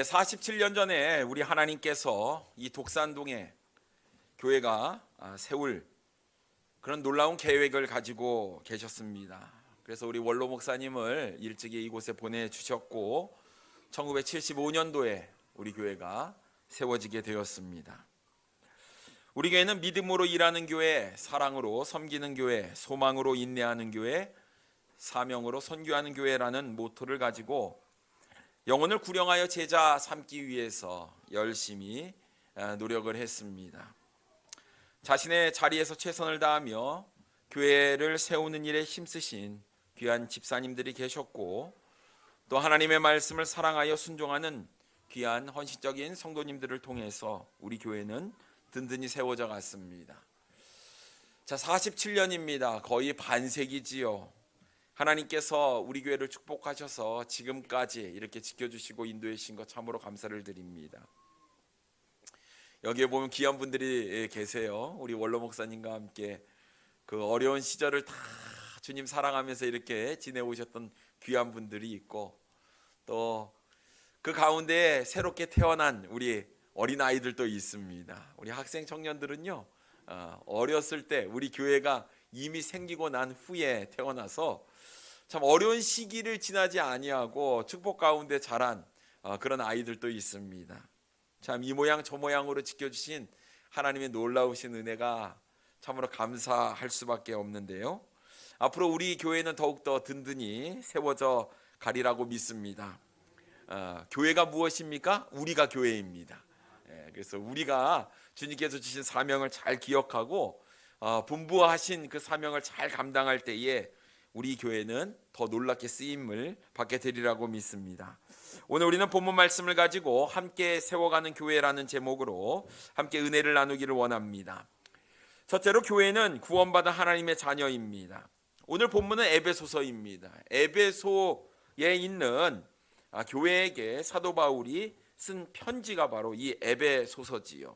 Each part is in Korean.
47년 전에 우리 하나님께서 이 독산동에 교회가 세울 그런 놀라운 계획을 가지고 계셨습니다. 그래서 우리 원로 목사님을 일찍이 이곳에 보내주셨고 1975년도에 우리 교회가 세워지게 되었습니다. 우리 교회는 믿음으로 일하는 교회, 사랑으로 섬기는 교회, 소망으로 인내하는 교회, 사명으로 선교하는 교회라는 모토를 가지고 영혼을 구령하여 제자 삼기 위해서 열심히 노력을 했습니다. 자신의 자리에서 최선을 다하며 교회를 세우는 일에 힘쓰신 귀한 집사님들이 계셨고, 또 하나님의 말씀을 사랑하여 순종하는 귀한 헌신적인 성도님들을 통해서 우리 교회는 든든히 세워져 갔습니다. 47년입니다. 거의 반세기지요. 하나님께서 우리 교회를 축복하셔서 지금까지 이렇게 지켜주시고 인도해 주신 것 참으로 감사를 드립니다. 여기에 보면 귀한 분들이 계세요. 우리 원로 목사님과 함께 그 어려운 시절을 다 주님 사랑하면서 이렇게 지내오셨던 귀한 분들이 있고, 또 그 가운데 새롭게 태어난 우리 어린 아이들도 있습니다. 우리 학생 청년들은요, 어렸을 때 우리 교회가 이미 생기고 난 후에 태어나서 참 어려운 시기를 지나지 아니하고 축복 가운데 자란 그런 아이들도 있습니다. 참 이 모양 저 모양으로 지켜주신 하나님의 놀라우신 은혜가 참으로 감사할 수밖에 없는데요. 앞으로 우리 교회는 더욱더 든든히 세워져 가리라고 믿습니다. 교회가 무엇입니까? 우리가 교회입니다. 그래서 우리가 주님께서 주신 사명을 잘 기억하고 분부하신 그 사명을 잘 감당할 때에 우리 교회는 더 놀랍게 쓰임을 받게 되리라고 믿습니다. 오늘 우리는 본문 말씀을 가지고 함께 세워가는 교회라는 제목으로 함께 은혜를 나누기를 원합니다. 첫째로, 교회는 구원받은 하나님의 자녀입니다. 오늘 본문은 에베소서입니다. 에베소에 있는 교회에게 사도 바울이 쓴 편지가 바로 이 에베소서지요.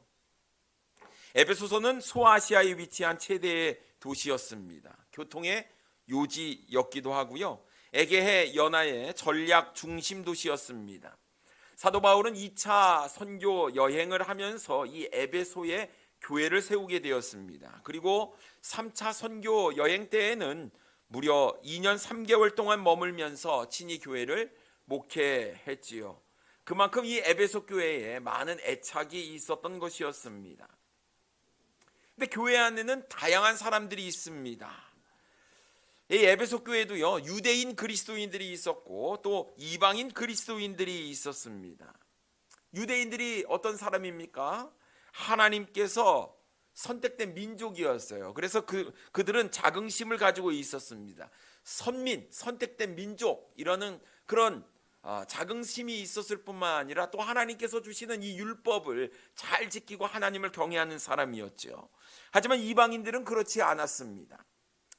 에베소서는 소아시아에 위치한 최대의 도시였습니다. 교통의 요지였기도 하고요, 에게해 연하의 전략 중심 도시였습니다. 사도 바울은 2차 선교 여행을 하면서 이 에베소에 교회를 세우게 되었습니다. 그리고 3차 선교 여행 때에는 무려 2년 3개월 동안 머물면서 친히 교회를 목회했지요. 그만큼 이 에베소 교회에 많은 애착이 있었던 것이었습니다. 근데 교회 안에는 다양한 사람들이 있습니다. 이 에베소 교회도요, 유대인 그리스도인들이 있었고 또 이방인 그리스도인들이 있었습니다. 유대인들이 어떤 사람입니까? 하나님께서 선택된 민족이었어요. 그래서 그들은 자긍심을 가지고 있었습니다. 선민, 선택된 민족, 이라는 그런 자긍심이 있었을 뿐만 아니라 또 하나님께서 주시는 이 율법을 잘 지키고 하나님을 경외하는 사람이었죠. 하지만 이방인들은 그렇지 않았습니다.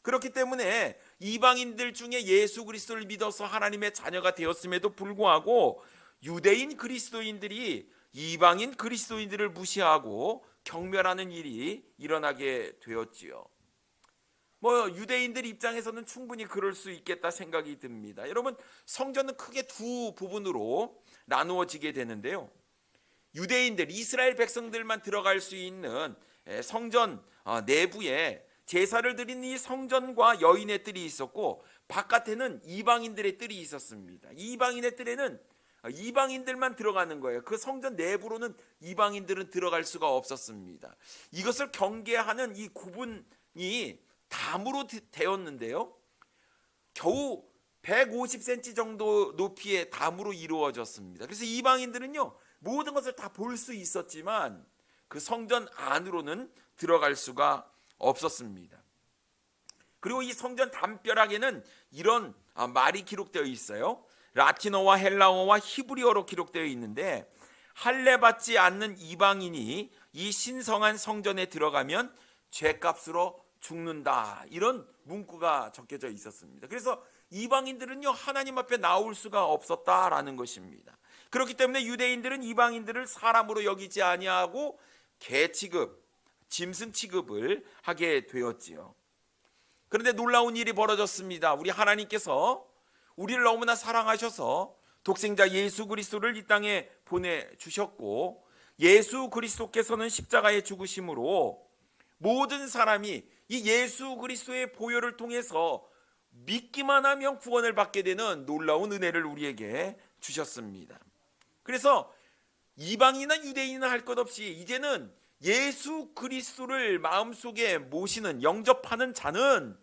그렇기 때문에 이방인들 중에 예수 그리스도를 믿어서 하나님의 자녀가 되었음에도 불구하고 유대인 그리스도인들이 이방인 그리스도인들을 무시하고 경멸하는 일이 일어나게 되었지요. 유대인들 입장에서는 충분히 그럴 수 있겠다 생각이 듭니다. 여러분, 성전은 크게 두 부분으로 나누어지게 되는데요. 유대인들, 이스라엘 백성들만 들어갈 수 있는 성전 내부에 제사를 드리는 이 성전과 여인의 뜰이 있었고, 바깥에는 이방인들의 뜰이 있었습니다. 이방인의 뜰에는 이방인들만 들어가는 거예요. 그 성전 내부로는 이방인들은 들어갈 수가 없었습니다. 이것을 경계하는 이 구분이 담으로 되었는데요, 겨우 150cm 정도 높이의 담으로 이루어졌습니다. 그래서 이방인들은요, 모든 것을 다 볼 수 있었지만 그 성전 안으로는 들어갈 수가 없었습니다. 그리고 이 성전 담벼락에는 이런 말이 기록되어 있어요. 라틴어와 헬라어와 히브리어로 기록되어 있는데, 할례받지 않는 이방인이 이 신성한 성전에 들어가면 죄값으로 죽는다, 이런 문구가 적혀져 있었습니다. 그래서 이방인들은요, 하나님 앞에 나올 수가 없었다라는 것입니다. 그렇기 때문에 유대인들은 이방인들을 사람으로 여기지 아니하고 개 취급, 짐승 취급을 하게 되었지요. 그런데 놀라운 일이 벌어졌습니다. 우리 하나님께서 우리를 너무나 사랑하셔서 독생자 예수 그리스도를 이 땅에 보내주셨고, 예수 그리스도께서는 십자가에 죽으심으로 모든 사람이 이 예수 그리스도의 보혈을 통해서 믿기만 하면 구원을 받게 되는 놀라운 은혜를 우리에게 주셨습니다. 그래서 이방인이나 유대인이나 할 것 없이 이제는 예수 그리스도를 마음속에 모시는, 영접하는 자는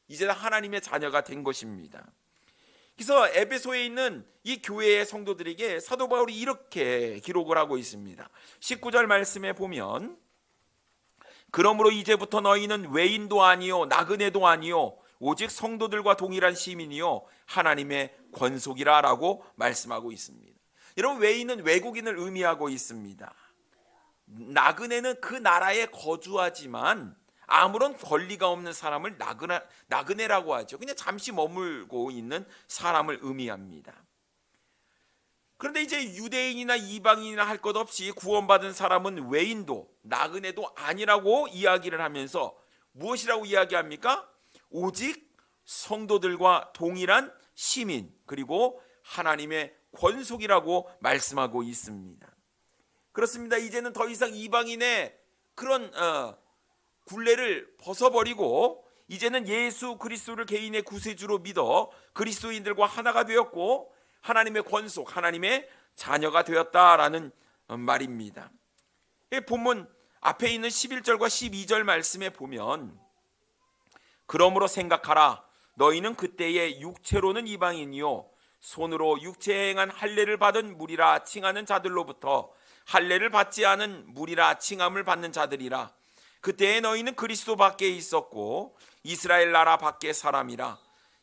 이제 하나님의 자녀가 된 것입니다. 그래서 에베소에 있는 이 교회의 성도들에게 사도 바울이 이렇게 기록을 하고 있습니다. 19절 말씀에 보면, 그러므로 이제부터 너희는 외인도 아니요 나그네도 아니요 오직 성도들과 동일한 시민이요 하나님의 권속이라 라고 말씀하고 있습니다. 여러분, 외인은 외국인을 의미하고 있습니다. 나그네는 그 나라에 거주하지만 아무런 권리가 없는 사람을 나그네라고 하죠. 그냥 잠시 머물고 있는 사람을 의미합니다. 그런데 이제 유대인이나 이방인이나 할 것 없이 구원받은 사람은 외인도 나그네도 아니라고 이야기를 하면서 무엇이라고 이야기합니까? 오직 성도들과 동일한 시민, 그리고 하나님의 권속이라고 말씀하고 있습니다. 그렇습니다. 이제는 더 이상 이방인의 그런 굴레를 벗어버리고 이제는 예수 그리스도를 개인의 구세주로 믿어 그리스도인들과 하나가 되었고 하나님의 권속, 하나님의 자녀가 되었다라는 말입니다. 본문 앞에 있는 11절과 12절 말씀에 보면, 그러므로 생각하라. 너희는 그때의 육체로는 이방인이요 손으로 육체에 행한 할례를 받은 무리라 칭하는 자들로부터 할례를 받지 않은 무리라 칭함을 받는 자들이라. 그때에 너희는 그리스도 밖에 있었고 이스라엘 나라 밖의 사람이라.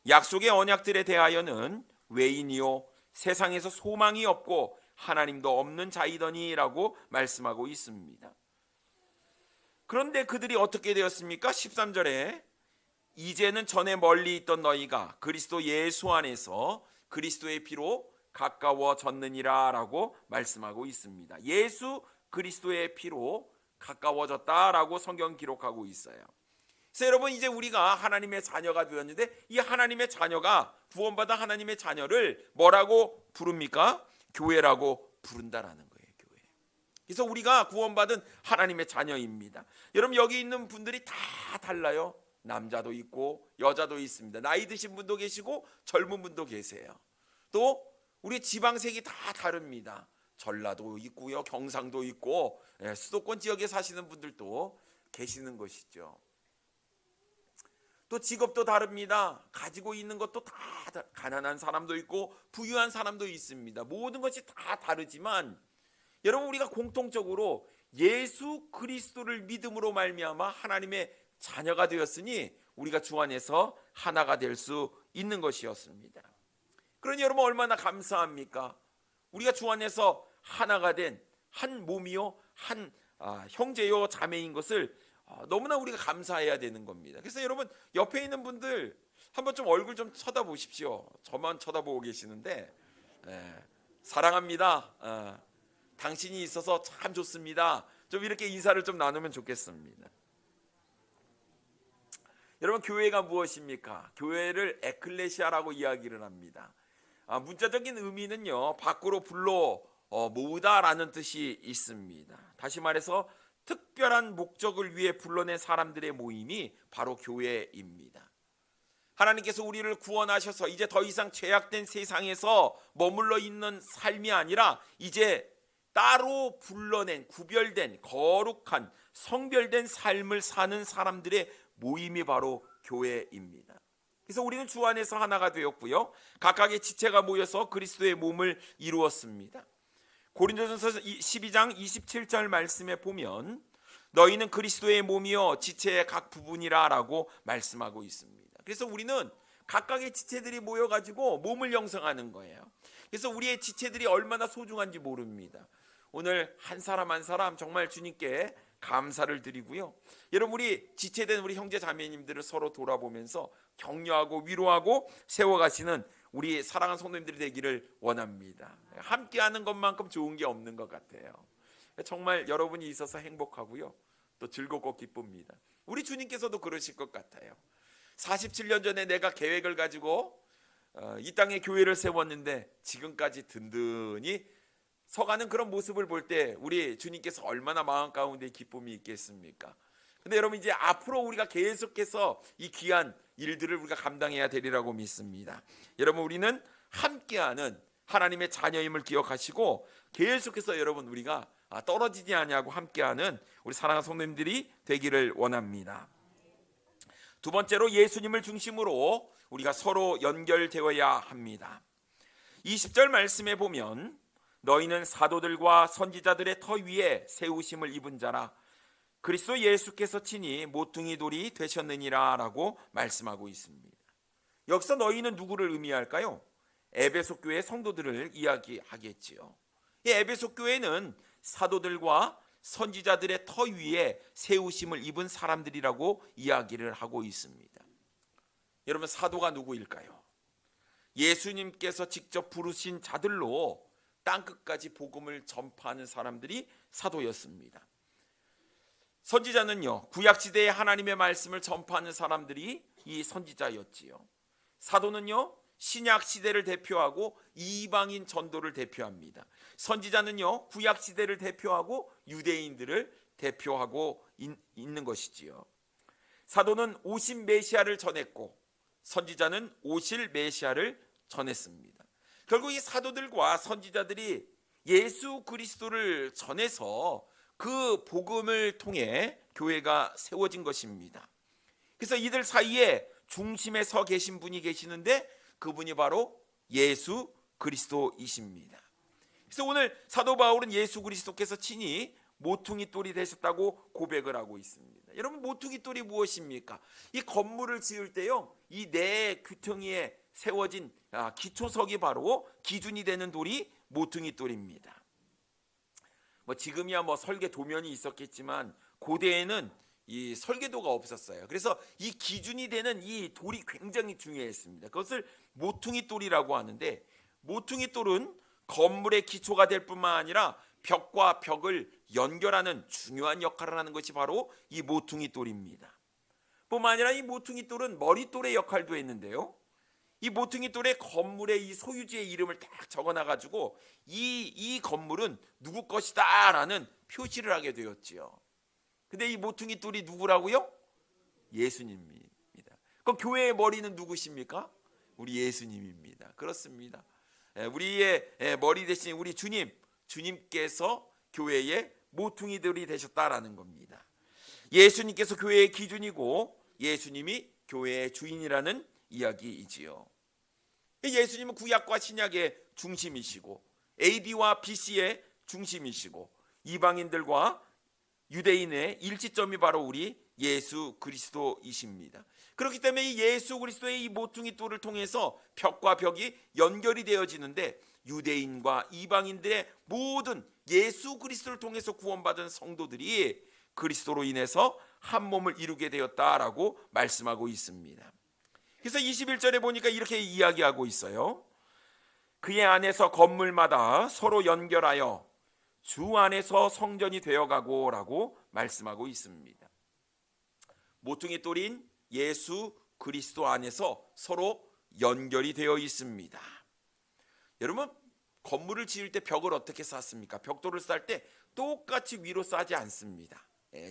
약속의 언약들에 대하여는 외인이요 세상에서 소망이 없고 하나님도 없는 자이더니라고 말씀하고 있습니다. 그런데 그들이 어떻게 되었습니까? 13절에 이제는 전에 멀리 있던 너희가 그리스도 예수 안에서 그리스도의 피로 가까워졌느니라 라고 말씀하고 있습니다. 예수 그리스도의 피로 가까워졌다라고 성경 기록하고 있어요. 그래서 여러분, 이제 우리가 하나님의 자녀가 되었는데 이 하나님의 자녀가, 구원받은 하나님의 자녀를 뭐라고 부릅니까? 교회라고 부른다라는 거예요. 교회. 그래서 우리가 구원받은 하나님의 자녀입니다. 여러분, 여기 있는 분들이 다 달라요. 남자도 있고 여자도 있습니다. 나이 드신 분도 계시고 젊은 분도 계세요. 또 우리 지방색이 다 다릅니다. 전라도 있고요, 경상도 있고, 수도권 지역에 사시는 분들도 계시는 것이죠. 또 직업도 다릅니다. 가지고 있는 것도 다 가난한 사람도 있고 부유한 사람도 있습니다. 모든 것이 다 다르지만 여러분, 우리가 공통적으로 예수 그리스도를 믿음으로 말미암아 하나님의 자녀가 되었으니 우리가 주 안에서 하나가 될 수 있는 것이었습니다. 그러니 여러분, 얼마나 감사합니까? 우리가 주 안에서 하나가 된 한 몸이요 한 형제요 자매인 것을 너무나 우리가 감사해야 되는 겁니다. 그래서 여러분, 옆에 있는 분들 한번 좀 얼굴 좀 쳐다보십시오. 저만 쳐다보고 계시는데, 사랑합니다. 당신이 있어서 참 좋습니다. 좀 이렇게 인사를 좀 나누면 좋겠습니다. 여러분, 교회가 무엇입니까? 교회를 에클레시아라고 이야기를 합니다. 문자적인 의미는요, 밖으로 불러 모으다라는 뜻이 있습니다. 다시 말해서 특별한 목적을 위해 불러낸 사람들의 모임이 바로 교회입니다. 하나님께서 우리를 구원하셔서 이제 더 이상 죄악된 세상에서 머물러 있는 삶이 아니라 이제 따로 불러낸, 구별된, 거룩한, 성별된 삶을 사는 사람들의 모임이 바로 교회입니다. 그래서 우리는 주 안에서 하나가 되었고요, 각각의 지체가 모여서 그리스도의 몸을 이루었습니다. 고린도전서 12장 27절 말씀에 보면 너희는 그리스도의 몸이요 지체의 각 부분이라 라고 말씀하고 있습니다. 그래서 우리는 각각의 지체들이 모여가지고 몸을 형성하는 거예요. 그래서 우리의 지체들이 얼마나 소중한지 모릅니다. 오늘 한 사람 한 사람 정말 주님께 감사를 드리고요, 여러분, 우리 지체된 우리 형제 자매님들을 서로 돌아보면서 격려하고 위로하고 세워가시는 우리 사랑하는 성도님들이 되기를 원합니다. 함께하는 것만큼 좋은 게 없는 것 같아요. 정말 여러분이 있어서 행복하고요, 또 즐겁고 기쁩니다. 우리 주님께서도 그러실 것 같아요. 47년 전에 내가 계획을 가지고 이 땅에 교회를 세웠는데 지금까지 든든히 서가는 그런 모습을 볼 때 우리 주님께서 얼마나 마음 가운데 기쁨이 있겠습니까? 근데 여러분, 이제 앞으로 우리가 계속해서 이 귀한 일들을 우리가 감당해야 되리라고 믿습니다. 여러분, 우리는 함께하는 하나님의 자녀임을 기억하시고 계속해서 여러분 우리가 떨어지지 아니하고 함께하는 우리 사랑하는 성도님들이 되기를 원합니다. 두 번째로, 예수님을 중심으로 우리가 서로 연결되어야 합니다. 20절 말씀에 보면 너희는 사도들과 선지자들의 터 위에 세우심을 입은 자라 그리스도 예수께서 친히 모퉁이 돌이 되셨느니라 라고 말씀하고 있습니다. 여기서 너희는 누구를 의미할까요? 에베소 교회 성도들을 이야기하겠지요. 이 에베소 교회는 사도들과 선지자들의 터 위에 세우심을 입은 사람들이라고 이야기를 하고 있습니다. 여러분, 사도가 누구일까요? 예수님께서 직접 부르신 자들로 땅끝까지 복음을 전파하는 사람들이 사도였습니다. 선지자는요, 구약시대에 하나님의 말씀을 전파하는 사람들이 이 선지자였지요. 사도는요, 신약시대를 대표하고 이방인 전도를 대표합니다. 선지자는요, 구약시대를 대표하고 유대인들을 대표하고 있는 것이지요. 사도는 오신 메시아를 전했고 선지자는 오실 메시아를 전했습니다. 결국 이 사도들과 선지자들이 예수 그리스도를 전해서 그 복음을 통해 교회가 세워진 것입니다. 그래서 이들 사이에 중심에 서 계신 분이 계시는데 그분이 바로 예수 그리스도이십니다. 그래서 오늘 사도 바울은 예수 그리스도께서 친히 모퉁이 돌이 되셨다고 고백을 하고 있습니다. 여러분, 모퉁이 돌이 무엇입니까? 이 건물을 지을 때요, 이 네 귀퉁이에 세워진 기초석이 바로 기준이 되는 돌이 모퉁이 돌입니다. 지금이야 설계 도면이 있었겠지만 고대에는 이 설계도가 없었어요. 그래서 이 기준이 되는 이 돌이 굉장히 중요했습니다. 그것을 모퉁이 돌이라고 하는데, 모퉁이 돌은 건물의 기초가 될 뿐만 아니라 벽과 벽을 연결하는 중요한 역할을 하는 것이 바로 이 모퉁이 돌입니다. 뿐만 아니라 이 모퉁이 돌은 머릿돌의 역할도 했는데요, 이 모퉁이 돌에 건물의 이 소유주의 이름을 딱 적어놔가지고 이 건물은 누구 것이다 라는 표시를 하게 되었지요. 근데 이 모퉁이 돌이 누구라고요? 예수님입니다. 그럼 교회의 머리는 누구십니까? 우리 예수님입니다. 그렇습니다. 우리의 머리 대신 우리 주님께서 교회의 모퉁이 돌이 되셨다라는 겁니다. 예수님께서 교회의 기준이고 예수님이 교회의 주인이라는 이야기이지요. 예수님은 구약과 신약의 중심이시고 AD와 BC의 중심이시고 이방인들과 유대인의 일치점이 바로 우리 예수 그리스도이십니다. 그렇기 때문에 이 예수 그리스도의 이 모퉁이 돌을 통해서 벽과 벽이 연결이 되어지는데, 유대인과 이방인들의 모든 예수 그리스도를 통해서 구원받은 성도들이 그리스도로 인해서 한 몸을 이루게 되었다라고 말씀하고 있습니다. 그래서 21절에 보니까 이렇게 이야기하고 있어요. 그의 안에서 건물마다 서로 연결하여 주 안에서 성전이 되어가고 라고 말씀하고 있습니다. 모퉁이 돌인 예수 그리스도 안에서 서로 연결이 되어 있습니다. 여러분, 건물을 지을 때 벽을 어떻게 쌓습니까? 벽돌을 쌓을 때 똑같이 위로 쌓지 않습니다.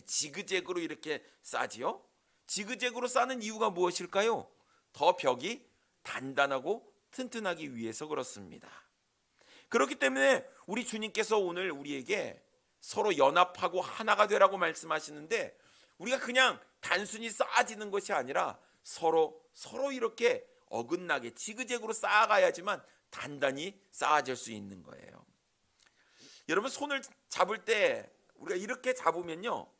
지그재그로 이렇게 쌓지요. 지그재그로 쌓는 이유가 무엇일까요? 더 벽이 단단하고 튼튼하기 위해서 그렇습니다. 그렇기 때문에 우리 주님께서 오늘 우리에게 서로 연합하고 하나가 되라고 말씀하시는데, 우리가 그냥 단순히 쌓아지는 것이 아니라 서로 이렇게 어긋나게 지그재그로 쌓아가야지만 단단히 쌓아질 수 있는 거예요. 여러분, 손을 잡을 때 우리가 이렇게 잡으면요,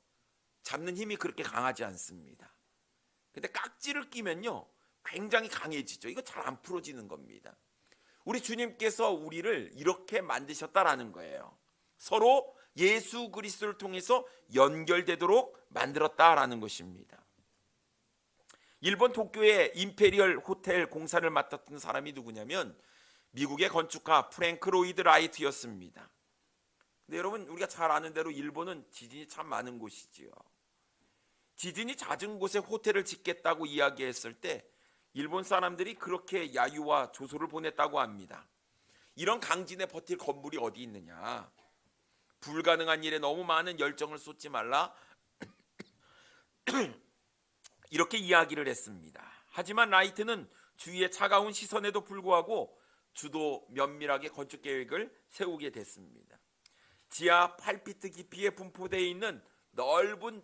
잡는 힘이 그렇게 강하지 않습니다. 근데 깍지를 끼면요, 굉장히 강해지죠. 이거 잘 안 풀어지는 겁니다. 우리 주님께서 우리를 이렇게 만드셨다라는 거예요. 서로 예수 그리스도를 통해서 연결되도록 만들었다라는 것입니다. 일본 도쿄의 임페리얼 호텔 공사를 맡았던 사람이 누구냐면 미국의 건축가 프랭크 로이드 라이트였습니다. 근데 여러분, 우리가 잘 아는 대로 일본은 지진이 참 많은 곳이지요. 지진이 잦은 곳에 호텔을 짓겠다고 이야기했을 때 일본 사람들이 그렇게 야유와 조소를 보냈다고 합니다. 이런 강진에 버틸 건물이 어디 있느냐? 불가능한 일에 너무 많은 열정을 쏟지 말라. 이렇게 이야기를 했습니다. 하지만 라이트는 주위의 차가운 시선에도 불구하고 주도 면밀하게 건축 계획을 세우게 됐습니다. 지하 8피트 깊이에 분포되어 있는 넓은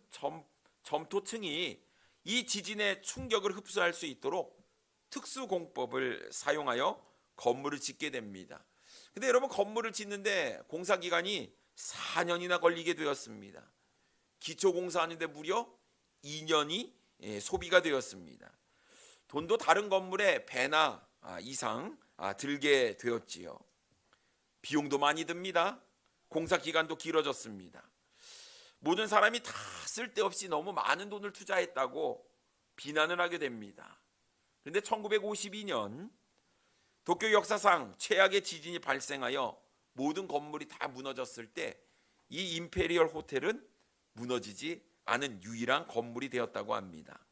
점토층이 이 지진의 충격을 흡수할 수 있도록 특수공법을 사용하여 건물을 짓게 됩니다. 근데 여러분, 건물을 짓는데 공사 기간이 4년이나 걸리게 되었습니다. 기초 공사하는데 무려 2년이 소비가 되었습니다. 돈도 다른 건물에 배나 이상 들게 되었지요. 비용도 많이 듭니다. 공사 기간도 길어졌습니다. 모든 사람이 다 쓸데없이 너무 많은 돈을 투자했다고 비난을 하게 됩니다. 그런데 1952년 도쿄 역사상 최악의 지진이 발생하여 모든 건물이 다 무너졌을 때 이 임페리얼 호텔은 무너지지 않은 유일한 건물이 되었다고 합니다.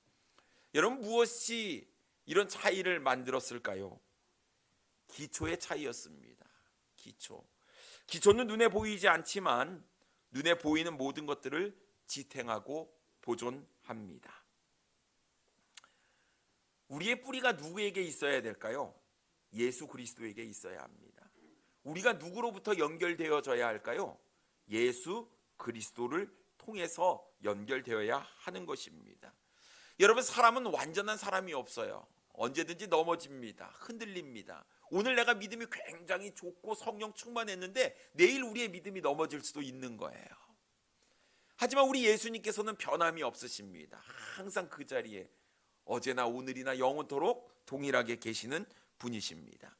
여러분, 무엇이 이런 차이를 만들었을까요? 기초의 차이였습니다. 기초는 눈에 보이지 않지만 눈에 보이는 모든 것들을 지탱하고 보존합니다. 우리의 뿌리가 누구에게 있어야 될까요? 예수 그리스도에게 있어야 합니다. 우리가 누구로부터 연결되어져야 할까요? 예수 그리스도를 통해서 연결되어야 하는 것입니다. 여러분, 사람은 완전한 사람이 없어요. 언제든지 넘어집니다. 흔들립니다. 오늘 내가 믿음이 굉장히 좋고 성령 충만했는데 내일 우리의 믿음이 넘어질 수도 있는 거예요. 하지만 우리 예수님께서는 변함이 없으십니다. 항상 그 자리에 어제나 오늘이나 영원토록 동일하게 계시는 분이십니다.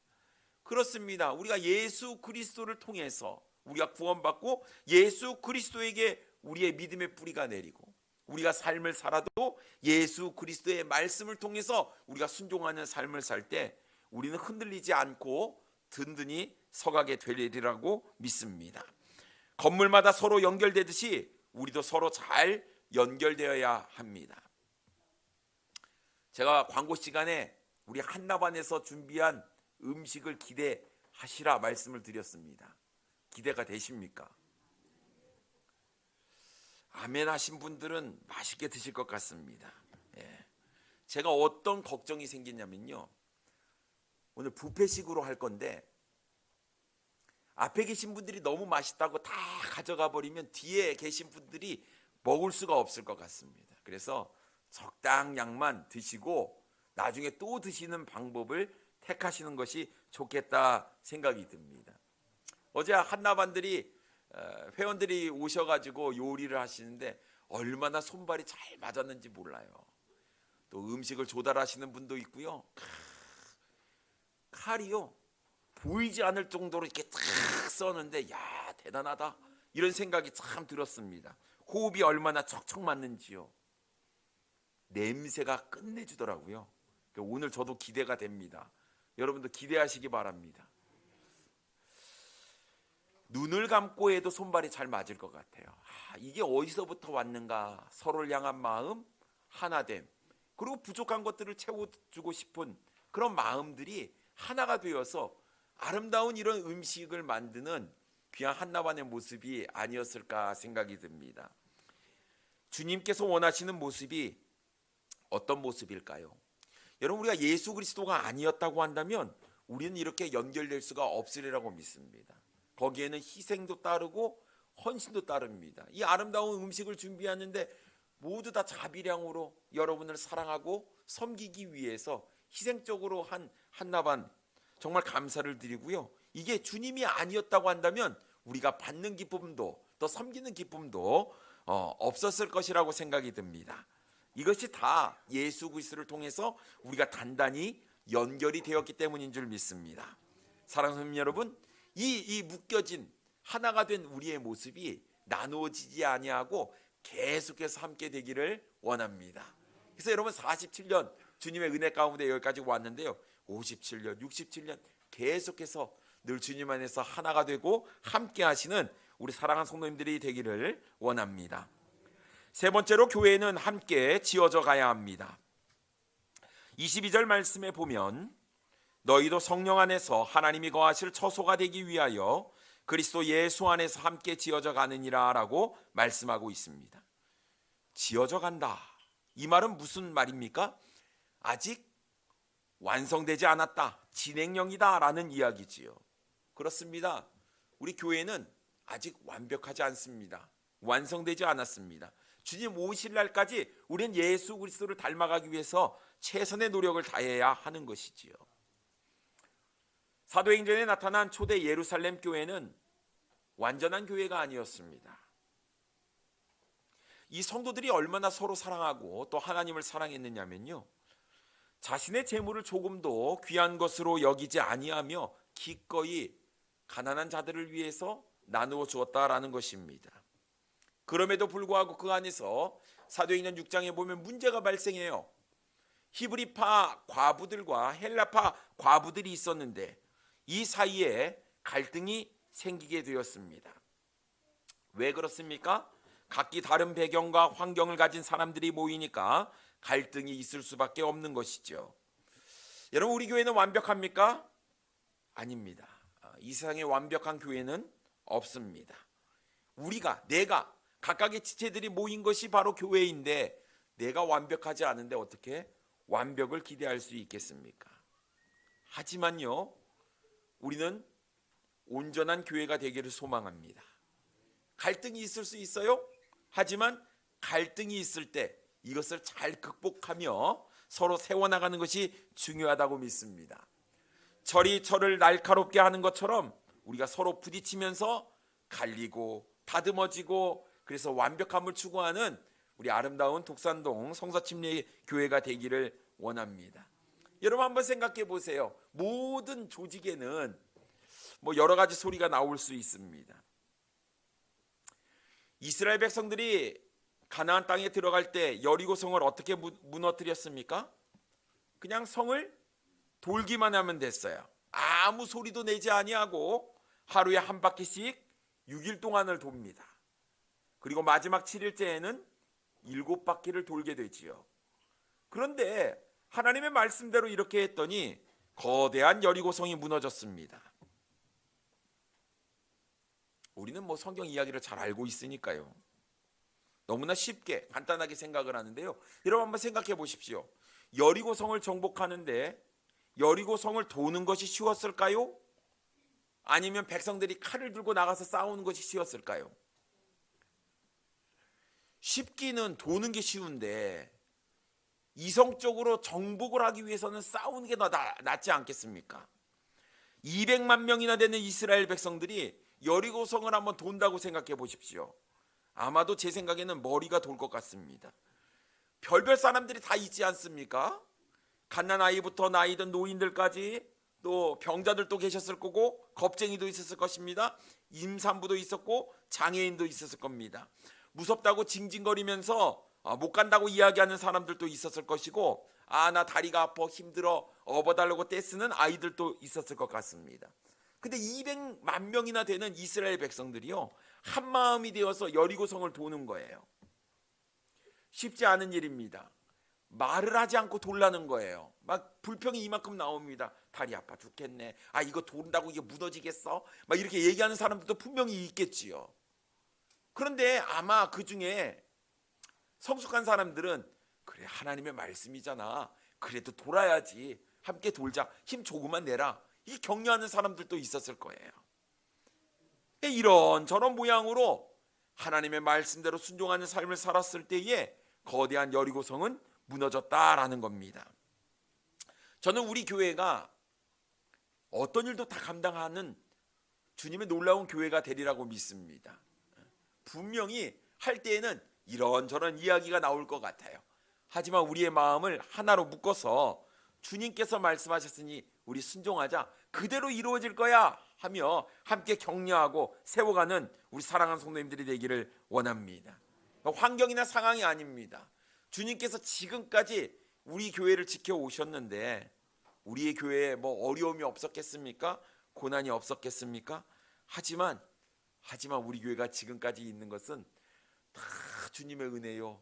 그렇습니다. 우리가 예수 그리스도를 통해서 우리가 구원받고 예수 그리스도에게 우리의 믿음의 뿌리가 내리고 우리가 삶을 살아도 예수 그리스도의 말씀을 통해서 우리가 순종하는 삶을 살 때 우리는 흔들리지 않고 든든히 서가게 되리라고 믿습니다. 건물마다 서로 연결되듯이 우리도 서로 잘 연결되어야 합니다. 제가 광고 시간에 우리 한나반에서 준비한 음식을 기대하시라 말씀을 드렸습니다. 기대가 되십니까? 아멘 하신 분들은 맛있게 드실 것 같습니다. 제가 어떤 걱정이 생겼냐면요, 오늘 뷔페식으로 할 건데 앞에 계신 분들이 너무 맛있다고 다 가져가 버리면 뒤에 계신 분들이 먹을 수가 없을 것 같습니다. 그래서 적당량만 드시고 나중에 또 드시는 방법을 택하시는 것이 좋겠다 생각이 듭니다. 어제 한나반들이 회원들이 오셔가지고 요리를 하시는데 얼마나 손발이 잘 맞았는지 몰라요. 또 음식을 조달하시는 분도 있고요. 칼이요, 보이지 않을 정도로 이렇게 탁 써는데 야, 대단하다 이런 생각이 참 들었습니다. 호흡이 얼마나 척척 맞는지요. 냄새가 끝내주더라고요. 오늘 저도 기대가 됩니다. 여러분도 기대하시기 바랍니다. 눈을 감고 해도 손발이 잘 맞을 것 같아요. 이게 어디서부터 왔는가? 서로를 향한 마음, 하나됨, 그리고 부족한 것들을 채워주고 싶은 그런 마음들이 하나가 되어서 아름다운 이런 음식을 만드는 귀한 한나반의 모습이 아니었을까 생각이 듭니다. 주님께서 원하시는 모습이 어떤 모습일까요? 여러분, 우리가 예수 그리스도가 아니었다고 한다면 우리는 이렇게 연결될 수가 없으리라고 믿습니다. 거기에는 희생도 따르고 헌신도 따릅니다. 이 아름다운 음식을 준비하는데 모두 다 자비량으로 여러분을 사랑하고 섬기기 위해서 희생적으로 한 한나반, 정말 감사를 드리고요. 이게 주님이 아니었다고 한다면 우리가 받는 기쁨도 또 섬기는 기쁨도 없었을 것이라고 생각이 듭니다. 이것이 다 예수 그리스도를 통해서 우리가 단단히 연결이 되었기 때문인 줄 믿습니다. 사랑하는 여러분, 이 묶여진 하나가 된 우리의 모습이 나누어지지 아니하고 계속해서 함께 되기를 원합니다. 그래서 여러분, 47년 주님의 은혜 가운데 여기까지 왔는데요, 57년, 67년 계속해서 늘 주님 안에서 하나가 되고 함께 하시는 우리 사랑하는 성도님들이 되기를 원합니다. 세 번째로, 교회는 함께 지어져 가야 합니다. 22절 말씀에 보면 너희도 성령 안에서 하나님이 거하실 처소가 되기 위하여 그리스도 예수 안에서 함께 지어져 가느니라 라고 말씀하고 있습니다. 지어져 간다. 이 말은 무슨 말입니까? 아직 완성되지 않았다. 진행형이다 라는 이야기지요. 그렇습니다. 우리 교회는 아직 완벽하지 않습니다. 완성되지 않았습니다. 주님 오실 날까지 우리는 예수 그리스도를 닮아가기 위해서 최선의 노력을 다해야 하는 것이지요. 사도행전에 나타난 초대 예루살렘 교회는 완전한 교회가 아니었습니다. 이 성도들이 얼마나 서로 사랑하고 또 하나님을 사랑했느냐면요, 자신의 재물을 조금도 귀한 것으로 여기지 아니하며 기꺼이 가난한 자들을 위해서 나누어 주었다라는 것입니다. 그럼에도 불구하고 그 안에서 사도행전 6장에 보면 문제가 발생해요. 히브리파 과부들과 헬라파 과부들이 있었는데 이 사이에 갈등이 생기게 되었습니다. 왜 그렇습니까? 각기 다른 배경과 환경을 가진 사람들이 모이니까 갈등이 있을 수밖에 없는 것이죠. 여러분, 우리 교회는 완벽합니까? 아닙니다. 이 세상에 완벽한 교회는 없습니다. 내가 각각의 지체들이 모인 것이 바로 교회인데 내가 완벽하지 않은데 어떻게 완벽을 기대할 수 있겠습니까? 하지만요, 우리는 온전한 교회가 되기를 소망합니다. 갈등이 있을 수 있어요. 하지만 갈등이 있을 때 이것을 잘 극복하며 서로 세워나가는 것이 중요하다고 믿습니다. 철이 철을 날카롭게 하는 것처럼 우리가 서로 부딪히면서 갈리고 다듬어지고 그래서 완벽함을 추구하는 우리 아름다운 독산동 성서침례교회가 되기를 원합니다. 여러분 한번 생각해 보세요. 모든 조직에는 여러 가지 소리가 나올 수 있습니다. 이스라엘 백성들이 가나안 땅에 들어갈 때 여리고 성을 어떻게 무너뜨렸습니까? 그냥 성을 돌기만 하면 됐어요. 아무 소리도 내지 아니하고 하루에 한 바퀴씩 6일 동안을 돕니다. 그리고 마지막 7일째에는 7바퀴를 돌게 되지요. 그런데 하나님의 말씀대로 이렇게 했더니 거대한 여리고성이 무너졌습니다. 우리는 성경 이야기를 잘 알고 있으니까요, 너무나 쉽게 간단하게 생각을 하는데요. 여러분 한번 생각해 보십시오. 여리고성을 정복하는데 여리고성을 도는 것이 쉬웠을까요? 아니면 백성들이 칼을 들고 나가서 싸우는 것이 쉬웠을까요? 쉽기는 도는 게 쉬운데 이성적으로 정복을 하기 위해서는 싸우는 게 더 낫지 않겠습니까? 200만 명이나 되는 이스라엘 백성들이 여리고성을 한번 돈다고 생각해 보십시오. 아마도 제 생각에는 머리가 돌 것 같습니다. 별별 사람들이 다 있지 않습니까? 갓난아이부터 나이든 노인들까지, 또 병자들도 계셨을 거고 겁쟁이도 있었을 것입니다. 임산부도 있었고 장애인도 있었을 겁니다. 무섭다고 징징거리면서 못 간다고 이야기하는 사람들도 있었을 것이고, 나 다리가 아파 힘들어 업어달라고 떼쓰는 아이들도 있었을 것 같습니다. 근데 200만 명이나 되는 이스라엘 백성들이요, 한 마음이 되어서 여리고성을 도는 거예요. 쉽지 않은 일입니다. 말을 하지 않고 돌라는 거예요. 막 불평이 이만큼 나옵니다. 다리 아파 죽겠네. 이거 돈다고 이게 무너지겠어? 막 이렇게 얘기하는 사람들도 분명히 있겠지요. 그런데 아마 그 중에 성숙한 사람들은 그래, 하나님의 말씀이잖아, 그래도 돌아야지, 함께 돌자, 힘 조금만 내라, 이 격려하는 사람들도 있었을 거예요. 이런저런 모양으로 하나님의 말씀대로 순종하는 삶을 살았을 때에 거대한 여리고성은 무너졌다라는 겁니다. 저는 우리 교회가 어떤 일도 다 감당하는 주님의 놀라운 교회가 되리라고 믿습니다. 분명히 할 때에는 이런저런 이야기가 나올 것 같아요. 하지만 우리의 마음을 하나로 묶어서 주님께서 말씀하셨으니 우리 순종하자, 그대로 이루어질 거야 하며 함께 격려하고 세워가는 우리 사랑하는 성도님들이 되기를 원합니다. 환경이나 상황이 아닙니다. 주님께서 지금까지 우리 교회를 지켜오셨는데 우리의 교회에 어려움이 없었겠습니까? 고난이 없었겠습니까? 하지만 우리 교회가 지금까지 있는 것은 다 주님의 은혜요.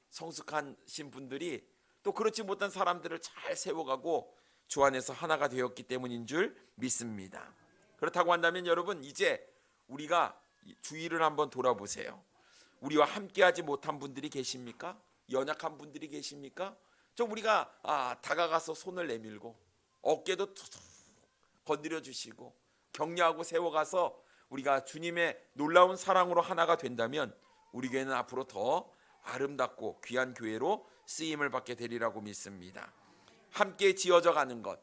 성숙하신 분들이 또 그렇지 못한 사람들을 잘 세워가고 주 안에서 하나가 되었기 때문인 줄 믿습니다. 그렇다고 한다면 여러분, 이제 우리가 주위를 한번 돌아보세요. 우리와 함께하지 못한 분들이 계십니까? 연약한 분들이 계십니까? 좀 우리가 다가가서 손을 내밀고 어깨도 툭툭 건드려 주시고 격려하고 세워가서 우리가 주님의 놀라운 사랑으로 하나가 된다면 우리 교회는 앞으로 더 아름답고 귀한 교회로 쓰임을 받게 되리라고 믿습니다. 함께 지어져 가는 것,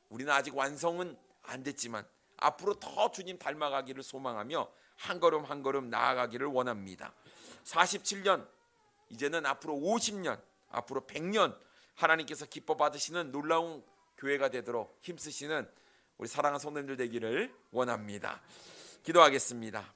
우리는 아직 완성은 안 됐지만 앞으로 더 주님 닮아가기를 소망하며 한 걸음 한 걸음 나아가기를 원합니다. 47년, 이제는 앞으로 50년, 앞으로 100년 하나님께서 기뻐 받으시는 놀라운 교회가 되도록 힘쓰시는 우리 사랑하는 성도님들 되기를 원합니다. 기도하겠습니다.